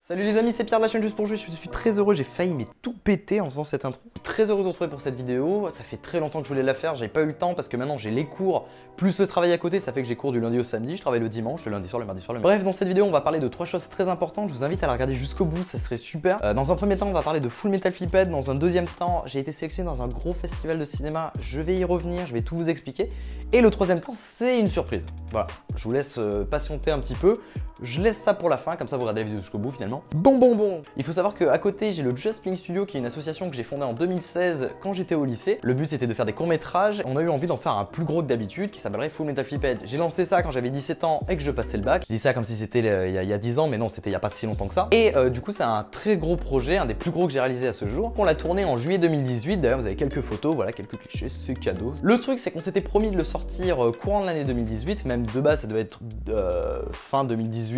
Salut les amis, c'est Pierre de la chaîne Juste pour Jouer, je suis très heureux, j'ai failli mais tout péter en faisant cette intro. Très heureux de vous retrouver pour cette vidéo, ça fait très longtemps que je voulais la faire, j'ai pas eu le temps parce que maintenant j'ai les cours plus le travail à côté, ça fait que j'ai cours du lundi au samedi, je travaille le dimanche, le lundi soir, le mardi soir, Bref, dans cette vidéo on va parler de 3 choses très importantes, je vous invite à la regarder jusqu'au bout, ça serait super. Dans un premier temps on va parler de Full Metal Flipped, dans un deuxième temps j'ai été sélectionné dans un gros festival de cinéma, je vais y revenir, je vais tout vous expliquer. Et le troisième temps c'est une surprise, voilà, je vous laisse patienter un petit peu. Je laisse ça pour la fin, comme ça vous regardez la vidéo jusqu'au bout finalement. Bon. Il faut savoir qu'à côté, j'ai le Just Playing Studio, qui est une association que j'ai fondée en 2016 quand j'étais au lycée. Le but c'était de faire des courts-métrages. On a eu envie d'en faire un plus gros que d'habitude, qui s'appellerait Full Metal Flipped. J'ai lancé ça quand j'avais 17 ans et que je passais le bac. Je dis ça comme si c'était il y a 10 ans, mais non, c'était il y a pas si longtemps que ça. Et du coup, c'est un très gros projet, un des plus gros que j'ai réalisé à ce jour. On l'a tourné en juillet 2018. D'ailleurs, vous avez quelques photos, voilà, quelques clichés, c'est cadeau. Le truc, c'est qu'on s'était promis de le sortir courant de l'année 2018. Même de base, ça devait être fin 2018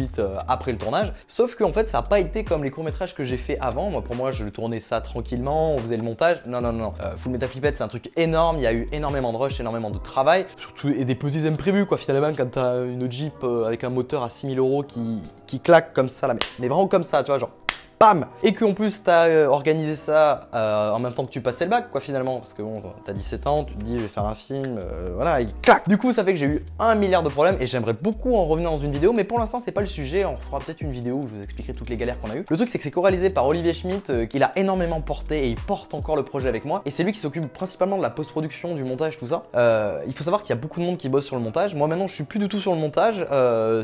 après le tournage, sauf qu'en fait ça n'a pas été comme les courts-métrages que j'ai fait avant. Moi, pour moi, je tournais ça tranquillement, on faisait le montage. Non. Full Metal Flipped, c'est un truc énorme, il y a eu énormément de rush, énormément de travail, surtout et des petits imprévus quoi. Finalement, quand t'as une Jeep avec un moteur à 6 000 € qui claque comme ça là, mais vraiment comme ça, tu vois, genre bam! Et qu'en plus t'as organisé ça en même temps que tu passais le bac quoi finalement, parce que bon, t'as 17 ans, tu te dis je vais faire un film, voilà, il claque. Du coup ça fait que j'ai eu 1 milliard de problèmes et j'aimerais beaucoup en revenir dans une vidéo, mais pour l'instant c'est pas le sujet, on fera peut-être une vidéo où je vous expliquerai toutes les galères qu'on a eues. Le truc c'est que c'est co-réalisé par Olivier Schmitt, qui l'a énormément porté et il porte encore le projet avec moi, et c'est lui qui s'occupe principalement de la post-production, du montage, tout ça. Il faut savoir qu'il y a beaucoup de monde qui bosse sur le montage. Moi maintenant je suis plus du tout sur le montage,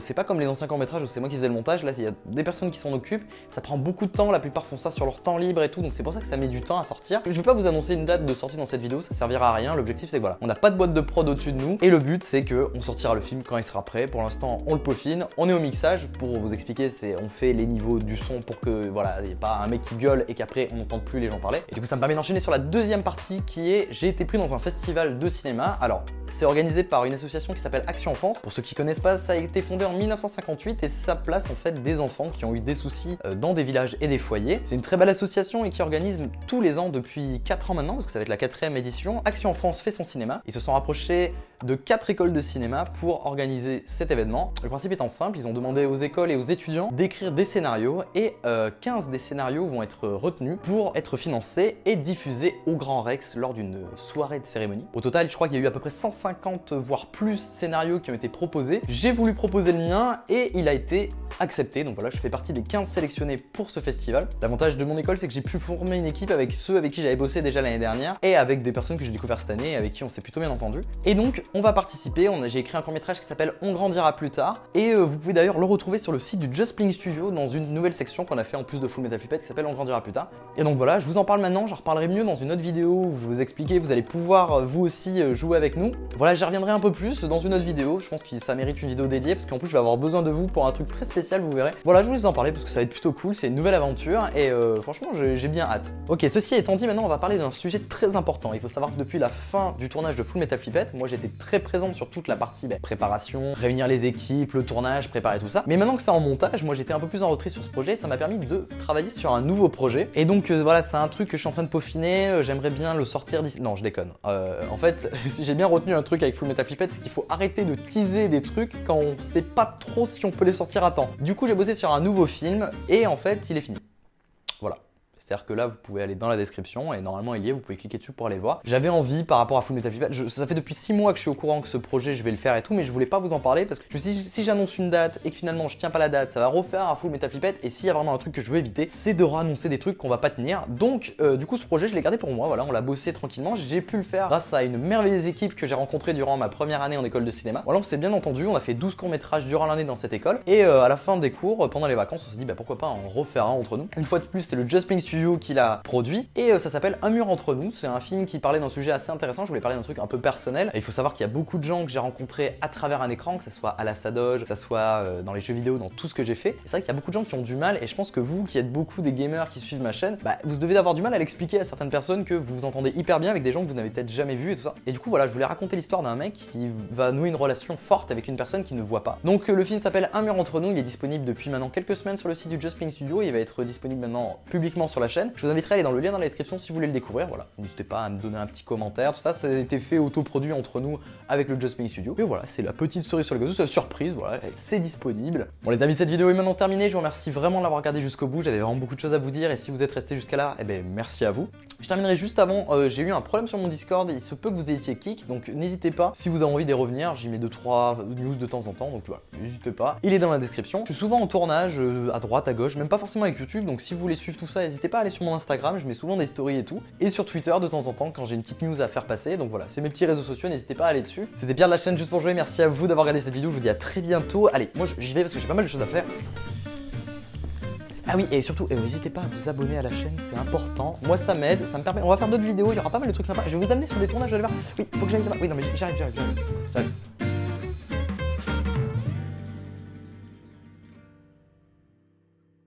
c'est pas comme les anciens courts-métrages où c'est moi qui faisais le montage, là il y a des personnes qui s'en occupent, ça prend beaucoup de temps, la plupart font ça sur leur temps libre et tout, donc c'est pour ça que ça met du temps à sortir. Je vais pas vous annoncer une date de sortie dans cette vidéo, ça servira à rien. L'objectif c'est que voilà, on n'a pas de boîte de prod au-dessus de nous et le but c'est que on sortira le film quand il sera prêt. Pour l'instant on le peaufine, on est au mixage. Pour vous expliquer, c'est on fait les niveaux du son pour que voilà, il n'y ait pas un mec qui gueule et qu'après on n'entende plus les gens parler. Et du coup ça me permet d'enchaîner sur la deuxième partie qui est j'ai été pris dans un festival de cinéma. Alors c'est organisé par une association qui s'appelle Action Enfance. Pour ceux qui connaissent pas, ça a été fondé en 1958 et ça place en fait des enfants qui ont eu des soucis dans des villages et des foyers. C'est une très belle association et qui organise tous les ans depuis 4 ans maintenant, parce que ça va être la 4e édition. Action Enfance fait son cinéma. Ils se sont rapprochés de 4 écoles de cinéma pour organiser cet événement. Le principe étant simple, ils ont demandé aux écoles et aux étudiants d'écrire des scénarios et 15 des scénarios vont être retenus pour être financés et diffusés au Grand Rex lors d'une soirée de cérémonie. Au total, je crois qu'il y a eu à peu près 150 voire plus scénarios qui ont été proposés. J'ai voulu proposer le mien et il a été accepté. Donc voilà, je fais partie des 15 sélectionnés pour ce festival. L'avantage de mon école, c'est que j'ai pu former une équipe avec ceux avec qui j'avais bossé déjà l'année dernière et avec des personnes que j'ai découvert cette année et avec qui on s'est plutôt bien entendu. Et donc, on va participer. J'ai écrit un court-métrage qui s'appelle On grandira plus tard et vous pouvez d'ailleurs le retrouver sur le site du Just Playing Studio dans une nouvelle section qu'on a fait en plus de Full Metal Flipped qui s'appelle On grandira plus tard. Et donc voilà, je vous en parle maintenant, j'en reparlerai mieux dans une autre vidéo où je vais vous expliquer, vous allez pouvoir vous aussi jouer avec nous. Voilà, j'y reviendrai un peu plus dans une autre vidéo. Je pense que ça mérite une vidéo dédiée parce qu'en plus je vais avoir besoin de vous pour un truc très spécial, vous verrez. Voilà, je voulais vous en parler parce que ça va être plutôt cool, c'est une nouvelle aventure et franchement j'ai bien hâte. Ok, ceci étant dit, maintenant on va parler d'un sujet très important. Il faut savoir que depuis la fin du tournage de Full Metal Flipped, moi j'étais très présente sur toute la partie préparation, réunir les équipes, le tournage, préparer tout ça. Mais maintenant que c'est en montage, moi j'étais un peu plus en retrait sur ce projet, ça m'a permis de travailler sur un nouveau projet. Et donc voilà, c'est un truc que je suis en train de peaufiner, j'aimerais bien le sortir d'ici. Non, je déconne. En fait, si j'ai bien retenu un truc avec Full Metal Flipped, c'est qu'il faut arrêter de teaser des trucs quand on sait pas trop si on peut les sortir à temps. Du coup, j'ai bossé sur un nouveau film et en fait, il est fini. Voilà. C'est-à-dire que là, vous pouvez aller dans la description et normalement il y est, vous pouvez cliquer dessus pour aller le voir. J'avais envie par rapport à Full Metal Flipped, ça fait depuis 6 mois que je suis au courant que ce projet je vais le faire et tout, mais je voulais pas vous en parler parce que si j'annonce une date et que finalement je tiens pas la date, ça va refaire un Full Metal Flipped et s'il y a vraiment un truc que je veux éviter, c'est de annoncer des trucs qu'on va pas tenir. Donc du coup ce projet je l'ai gardé pour moi, voilà, on l'a bossé tranquillement, j'ai pu le faire grâce à une merveilleuse équipe que j'ai rencontrée durant ma première année en école de cinéma. Voilà, on s'est bien entendu, on a fait 12 courts-métrages durant l'année dans cette école et à la fin des cours, pendant les vacances, on s'est dit bah pourquoi pas en refaire un entre nous. Une fois de plus, c'est le Just Playing Studio qui l'a produit et ça s'appelle Un mur entre nous. C'est un film qui parlait d'un sujet assez intéressant. Je voulais parler d'un truc un peu personnel. Et il faut savoir qu'il y a beaucoup de gens que j'ai rencontrés à travers un écran, que ce soit à la Sadoge, que ce soit dans les jeux vidéo, dans tout ce que j'ai fait. Et c'est vrai qu'il y a beaucoup de gens qui ont du mal et je pense que vous qui êtes beaucoup des gamers qui suivent ma chaîne, bah, vous devez avoir du mal à l'expliquer à certaines personnes que vous vous entendez hyper bien avec des gens que vous n'avez peut-être jamais vus et tout ça. Et du coup voilà, je voulais raconter l'histoire d'un mec qui va nouer une relation forte avec une personne qui ne voit pas. Donc le film s'appelle Un mur entre nous, il est disponible depuis maintenant quelques semaines sur le site du Just Playing Studio, il va être disponible maintenant publiquement sur la chaîne. Je vous inviterai à aller dans le lien dans la description si vous voulez le découvrir. Voilà, n'hésitez pas à me donner un petit commentaire, tout ça, ça a été fait autoproduit entre nous avec le Just Playing Studio. Et voilà, c'est la petite cerise sur le gâteau, c'est la surprise, voilà, c'est disponible. Bon les amis, cette vidéo est maintenant terminée, je vous remercie vraiment de l'avoir regardé jusqu'au bout, j'avais vraiment beaucoup de choses à vous dire et si vous êtes resté jusqu'à là, eh ben merci à vous. Je terminerai juste avant, j'ai eu un problème sur mon Discord, il se peut que vous ayez kick, donc n'hésitez pas, si vous avez envie d'y revenir, j'y mets 2-3 news de temps en temps, donc voilà, n'hésitez pas. Il est dans la description. Je suis souvent en tournage, à droite, à gauche, même pas forcément avec YouTube, donc si vous voulez suivre tout ça, n'hésitez pas à aller sur mon Instagram, je mets souvent des stories et tout, et sur Twitter de temps en temps quand j'ai une petite news à faire passer, donc voilà, c'est mes petits réseaux sociaux, n'hésitez pas à aller dessus. C'était Pierre de la chaîne Juste pour jouer, merci à vous d'avoir regardé cette vidéo, je vous dis à très bientôt. Allez, moi j'y vais parce que j'ai pas mal de choses à faire. Ah oui, et surtout, n'hésitez pas à vous abonner à la chaîne, c'est important. Moi, ça m'aide, ça me permet. On va faire d'autres vidéos, il y aura pas mal de trucs sympas. Je vais vous amener sur des tournages, allez voir. Oui, faut que j'aille là-bas. Oui, non, mais j'arrive.